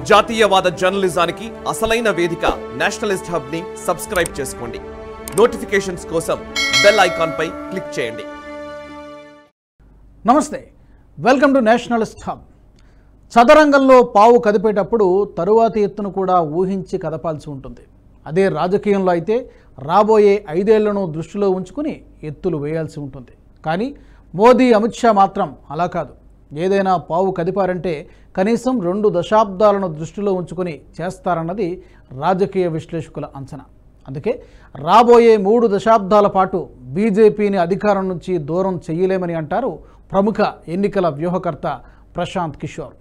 జాతీయవాద జర్నలిజానికి అసలైన వేదిక నేషనలిస్ట్ హబ్ ని సబ్స్క్రైబ్ చేసుకోండి. నోటిఫికేషన్స్ కోసం బెల్ ఐకాన్ పై క్లిక్ చేయండి. నమస్తే, వెల్కమ్ టు నేషనలిస్ట్ హబ్. చదరంగంలో పావు కదిపేటప్పుడు తరువాతి ఎత్తును కూడా ఊహించి కదపాల్సి ఉంటుంది. అదే రాజకీయంలో అయితే రాబోయే 5 ఏళ్లను దృష్టిలో ఉంచుకుని ఎత్తులు వేయాల్సి ఉంటుంది. కానీ మోదీ, అమిత్ షా మాత్రం అలా కాదు. ఏదైనా పావు కదిపారంటే కనీసం 2 దశాబ్దాలను దృష్టిలో ఉంచుకొని చేస్తారన్నది రాజకీయ విశ్లేషకుల అంచనా. అందుకే రాబోయే 3 దశాబ్దాల పాటు బీజేపీని అధికారం నుంచి దూరం చేయలేమని అంటారు ప్రముఖ ఎన్నికల వ్యూహకర్త ప్రశాంత్ కిషోర్.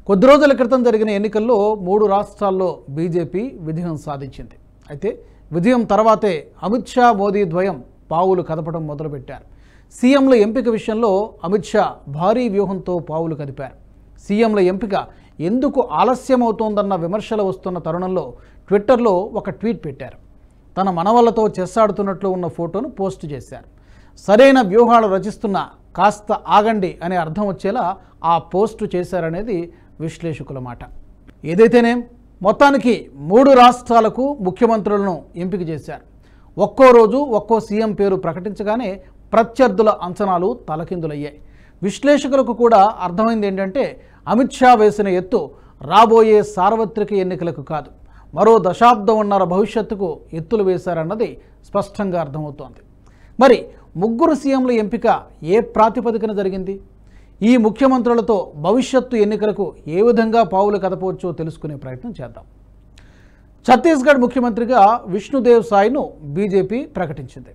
కొద్ది రోజుల క్రితం జరిగిన ఎన్నికల్లో 3 రాష్ట్రాల్లో బీజేపీ విజయం సాధించింది. అయితే విజయం తర్వాతే అమిత్ షా, మోదీ ద్వయం పావులు కదపడం మొదలుపెట్టారు. సీఎంల ఎంపిక విషయంలో అమిత్ షా భారీ వ్యూహంతో పావులు కదిపారు. సీఎంల ఎంపిక ఎందుకు ఆలస్యమవుతోందన్న విమర్శలు వస్తున్న తరుణంలో ట్విట్టర్లో ఒక ట్వీట్ పెట్టారు. తన మనవళ్లతో చెస్ ఆడుతున్నట్లు ఉన్న ఫోటోను పోస్ట్ చేశారు. సరైన వ్యూహాలు రచిస్తున్న కాస్త ఆగండి అనే అర్థం వచ్చేలా ఆ పోస్టు చేశారనేది విశ్లేషకుల మాట. ఏదైతేనేం మొత్తానికి 3 రాష్ట్రాలకు ముఖ్యమంత్రులను ఎంపిక చేశారు. ఒక్కో రోజు ఒక్కో సీఎం పేరు ప్రకటించగానే ప్రత్యర్థుల అంచనాలు తలకిందులయ్యాయి. విశ్లేషకులకు కూడా అర్థమైంది ఏంటంటే అమిత్ షా వేసిన ఎత్తు రాబోయే సార్వత్రిక ఎన్నికలకు కాదు, మరో దశాబ్దమున్నర భవిష్యత్తుకు ఎత్తులు వేశారన్నది స్పష్టంగా అర్థమవుతోంది. మరి 3 సీఎంల ఎంపిక ఏ ప్రాతిపదికన జరిగింది? ఈ ముఖ్యమంత్రులతో భవిష్యత్తు ఎన్నికలకు ఏ విధంగా పావులు కదపవచ్చో తెలుసుకునే ప్రయత్నం చేద్దాం. ఛత్తీస్గఢ్ ముఖ్యమంత్రిగా విష్ణుదేవ్ సాయ్ను బీజేపీ ప్రకటించింది.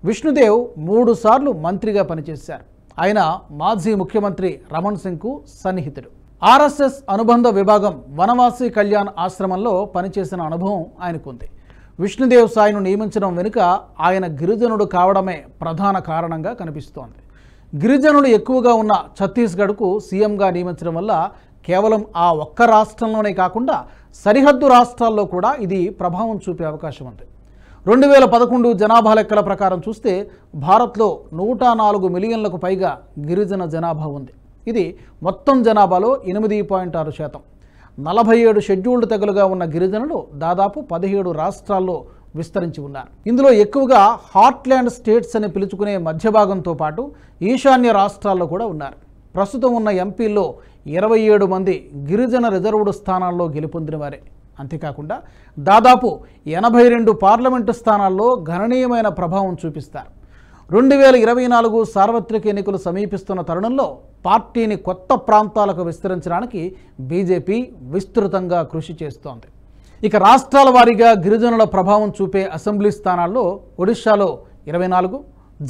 విష్ణుదేవ్ 3 సార్లు మంత్రిగా పనిచేశారు. ఆయన మాజీ ముఖ్యమంత్రి రమణ్ సింగ్కు సన్నిహితుడు. ఆర్ఎస్ఎస్ అనుబంధ విభాగం వనవాసి కళ్యాణ్ ఆశ్రమంలో పనిచేసిన అనుభవం ఆయనకుంది. విష్ణుదేవ్ సాయ్ను నియమించడం వెనుక ఆయన గిరిజనుడు కావడమే ప్రధాన కారణంగా కనిపిస్తోంది. గిరిజనులు ఎక్కువగా ఉన్న ఛత్తీస్గఢ్కు సీఎంగా నియమించడం వల్ల కేవలం ఆ ఒక్క రాష్ట్రంలోనే కాకుండా సరిహద్దు రాష్ట్రాల్లో కూడా ఇది ప్రభావం చూపే అవకాశం ఉంది. 2011 జనాభా లెక్కల ప్రకారం చూస్తే భారత్లో 104 మిలియన్లకు పైగా గిరిజన జనాభా ఉంది. ఇది మొత్తం జనాభాలో 8.6%. 47 షెడ్యూల్డ్ తెగలుగా ఉన్న గిరిజనులు దాదాపు 17 రాష్ట్రాల్లో విస్తరించి ఉన్నారు. ఇందులో ఎక్కువగా హార్ట్ల్యాండ్ స్టేట్స్ అని పిలుచుకునే మధ్య భాగంతో పాటు ఈశాన్య రాష్ట్రాల్లో కూడా ఉన్నారు. ప్రస్తుతం ఉన్న ఎంపీల్లో 27 మంది గిరిజన రిజర్వ్డ్ స్థానాల్లో గెలుపొందిన వారే. అంతేకాకుండా దాదాపు 82 పార్లమెంటు స్థానాల్లో గణనీయమైన ప్రభావం చూపిస్తారు. 2024 సార్వత్రిక ఎన్నికలు సమీపిస్తున్న తరుణంలో పార్టీని కొత్త ప్రాంతాలకు విస్తరించడానికి బీజేపీ విస్తృతంగా కృషి చేస్తోంది. ఇక రాష్ట్రాల వారీగా గిరిజనుల ప్రభావం చూపే అసెంబ్లీ స్థానాల్లో ఒడిశాలో 24,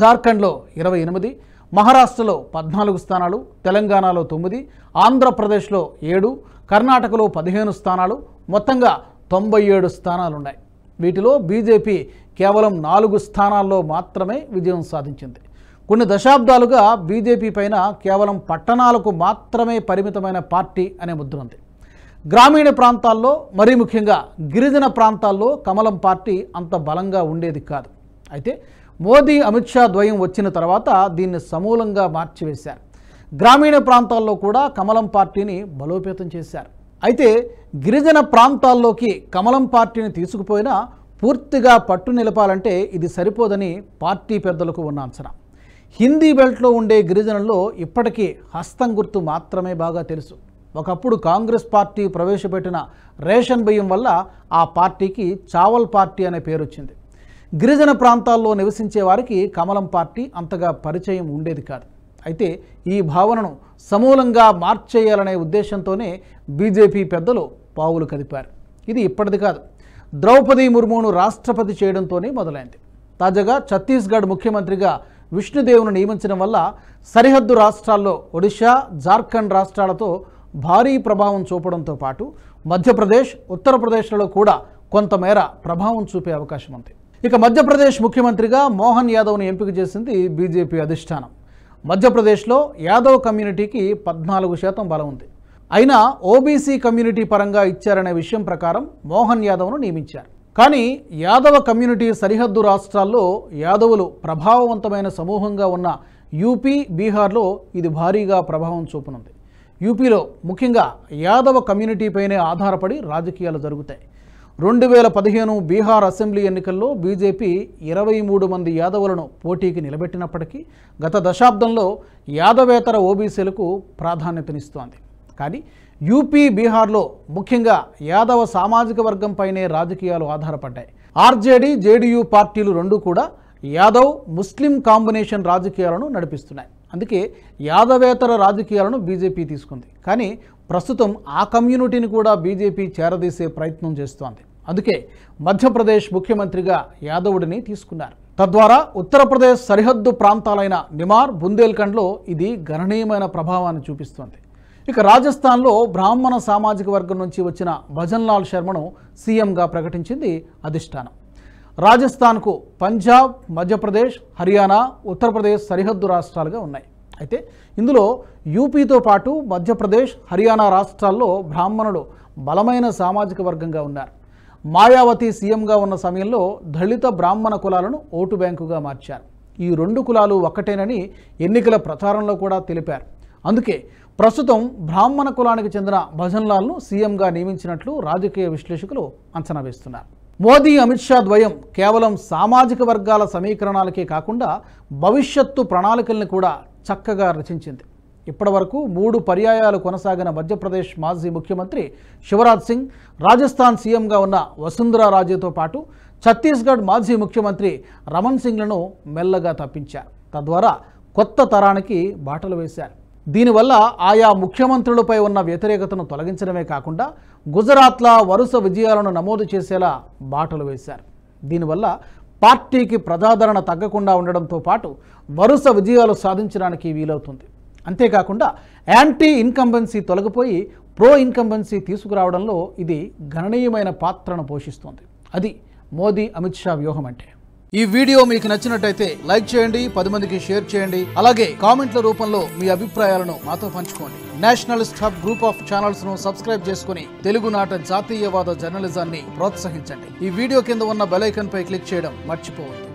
జార్ఖండ్లో 28, మహారాష్ట్రలో 14 స్థానాలు, తెలంగాణలో 9, ఆంధ్రప్రదేశ్లో 7, కర్ణాటకలో 15 స్థానాలు, మొత్తంగా 97 స్థానాలున్నాయి. వీటిలో బీజేపీ కేవలం 4 స్థానాల్లో మాత్రమే విజయం సాధించింది. కొన్ని దశాబ్దాలుగా బీజేపీ పైన కేవలం పట్టణాలకు మాత్రమే పరిమితమైన పార్టీ అనే ముద్ర ఉంది. గ్రామీణ ప్రాంతాల్లో, మరీ ముఖ్యంగా గిరిజన ప్రాంతాల్లో కమలం పార్టీ అంత బలంగా ఉండేది కాదు. అయితే మోదీ, అమిత్ షా ద్వయం వచ్చిన తర్వాత దీన్ని సమూలంగా మార్చివేశారు. గ్రామీణ ప్రాంతాల్లో కూడా కమలం పార్టీని బలోపేతం చేశారు. అయితే గిరిజన ప్రాంతాల్లోకి కమలం పార్టీని తీసుకుపోయినా పూర్తిగా పట్టు నిలపాలంటే ఇది సరిపోదని పార్టీ పెద్దలకు ఉన్న అంచనా. హిందీ బెల్ట్లో ఉండే గిరిజనుల్లో ఇప్పటికీ హస్తం గుర్తు మాత్రమే బాగా తెలుసు. ఒకప్పుడు కాంగ్రెస్ పార్టీ ప్రవేశపెట్టిన రేషన్ బియ్యం వల్ల ఆ పార్టీకి చావల్ పార్టీ అనే పేరు వచ్చింది. గిరిజన ప్రాంతాల్లో నివసించే వారికి కమలం పార్టీ అంతగా పరిచయం ఉండేది కాదు. అయితే ఈ భావనను సమూలంగా మార్చేయాలనే ఉద్దేశంతోనే బీజేపీ పెద్దలు పావులు కదిపారు. ఇది ఇప్పటిది కాదు, ద్రౌపది ముర్మును రాష్ట్రపతి చేయడంతోనే మొదలైంది. తాజాగా ఛత్తీస్గఢ్ ముఖ్యమంత్రిగా విష్ణుదేవ్ను నియమించడం వల్ల సరిహద్దు రాష్ట్రాల్లో ఒడిశా, జార్ఖండ్ రాష్ట్రాలతో భారీ ప్రభావం చూపడంతో పాటు మధ్యప్రదేశ్, ఉత్తరప్రదేశ్లలో కూడా కొంతమేర ప్రభావం చూపే అవకాశం ఉంది. ఇక మధ్యప్రదేశ్ ముఖ్యమంత్రిగా మోహన్ యాదవ్ను ఎంపిక చేసింది బీజేపీ అధిష్టానం. మధ్యప్రదేశ్లో యాదవ్ కమ్యూనిటీకి 14% బలం ఉంది. అయినా ఓబీసీ కమ్యూనిటీ పరంగా ఇచ్చారనే విషయం ప్రకారం మోహన్ యాదవ్ను నియమించారు. కానీ యాదవ కమ్యూనిటీ సరిహద్దు రాష్ట్రాల్లో యాదవులు ప్రభావవంతమైన సమూహంగా ఉన్న యూపీ, బీహార్లో ఇది భారీగా ప్రభావం చూపనుంది. యూపీలో ముఖ్యంగా యాదవ కమ్యూనిటీపైనే ఆధారపడి రాజకీయాలు జరుగుతాయి. 2015 బీహార్ అసెంబ్లీ ఎన్నికల్లో బీజేపీ 23 మంది యాదవులను పోటీకి నిలబెట్టినప్పటికీ గత దశాబ్దంలో యాదవేతర ఓబీసీలకు ప్రాధాన్యతనిస్తోంది. కానీ యూపీ, బీహార్లో ముఖ్యంగా యాదవ సామాజిక వర్గంపైనే రాజకీయాలు ఆధారపడ్డాయి. ఆర్జేడీ, జేడీయూ పార్టీలు రెండూ కూడా యాదవ్ ముస్లిం కాంబినేషన్ రాజకీయాలను నడిపిస్తున్నాయి. అందుకే యాదవేతర రాజకీయాలను బీజేపీ తీసుకుంది. కానీ ప్రస్తుతం ఆ కమ్యూనిటీని కూడా బీజేపీ చేరదీసే ప్రయత్నం చేస్తోంది. అందుకే మధ్యప్రదేశ్ ముఖ్యమంత్రిగా యాదవుడిని తీసుకున్నారు. తద్వారా ఉత్తరప్రదేశ్ సరిహద్దు ప్రాంతాలైన నిమార్, బుందేల్ఖండ్లో ఇది గణనీయమైన ప్రభావాన్ని చూపిస్తోంది. ఇక రాజస్థాన్లో బ్రాహ్మణ సామాజిక వర్గం నుంచి వచ్చిన భజన్లాల్ శర్మను సీఎంగా ప్రకటించింది అధిష్టానం. రాజస్థాన్కు పంజాబ్, మధ్యప్రదేశ్, హర్యానా, ఉత్తరప్రదేశ్ సరిహద్దు రాష్ట్రాలుగా ఉన్నాయి. అయితే ఇందులో యూపీతో పాటు మధ్యప్రదేశ్, హర్యానా రాష్ట్రాల్లో బ్రాహ్మణులు బలమైన సామాజిక వర్గంగా ఉన్నారు. మాయావతి సీఎంగా ఉన్న సమయంలో దళిత బ్రాహ్మణ కులాలను ఓటు బ్యాంకుగా మార్చారు. ఈ రెండు కులాలు ఒక్కటేనని ఎన్నికల ప్రచారంలో కూడా తెలిపారు. అందుకే ప్రస్తుతం బ్రాహ్మణ కులానికి చెందిన భజన్లాల్ను సీఎంగా నియమించినట్లు రాజకీయ విశ్లేషకులు అంచనా వేస్తున్నారు. మోదీ, అమిత్ షా ద్వయం కేవలం సామాజిక వర్గాల సమీకరణాలకే కాకుండా భవిష్యత్తు ప్రణాళికల్ని కూడా చక్కగా రచించింది. ఇప్పటివరకు 3 పర్యాయాలు కొనసాగిన మధ్యప్రదేశ్ మాజీ ముఖ్యమంత్రి శివరాజ్ సింగ్, రాజస్థాన్ సీఎంగా ఉన్న వసుంధరా రాజేతో పాటు ఛత్తీస్గఢ్ మాజీ ముఖ్యమంత్రి రమణ్ సింగ్లను మెల్లగా తప్పించారు. తద్వారా కొత్త తరానికి బాటలు వేశారు. దీనివల్ల ఆయా ముఖ్యమంత్రులపై ఉన్న వ్యతిరేకతను తొలగించడమే కాకుండా గుజరాత్లో వరుస విజయాలను నమోదు చేసేలా బాటలు వేశారు. దీనివల్ల పార్టీకి ప్రజాదరణ తగ్గకుండా ఉండడంతో పాటు వరుస విజయాలు సాధించడానికి వీలవుతుంది. అంతేకాకుండా యాంటీ ఇన్కంబెన్సీ తొలగిపోయి ప్రో ఇన్కంబెన్సీ తీసుకురావడంలో ఇది గణనీయమైన పాత్రను పోషిస్తుంది. అది మోదీ, అమిత్ షా వ్యూహం అంటే. ఈ వీడియో మీకు నచ్చినట్టయితే లైక్ చేయండి, 10 మందికి షేర్ చేయండి. అలాగే కామెంట్ల రూపంలో మీ అభిప్రాయాలను మాతో పంచుకోండి. Nationalist hub group of channels ను సబ్స్క్రైబ్ చేసుకుని తెలుగునాట జాతీయవాద జర్నలిజాన్ని ప్రోత్సహించండి. ఈ వీడియో కింద ఉన్న బెల్ ఐకాన్ పై క్లిక్ చేయడం మర్చిపోవద్దు.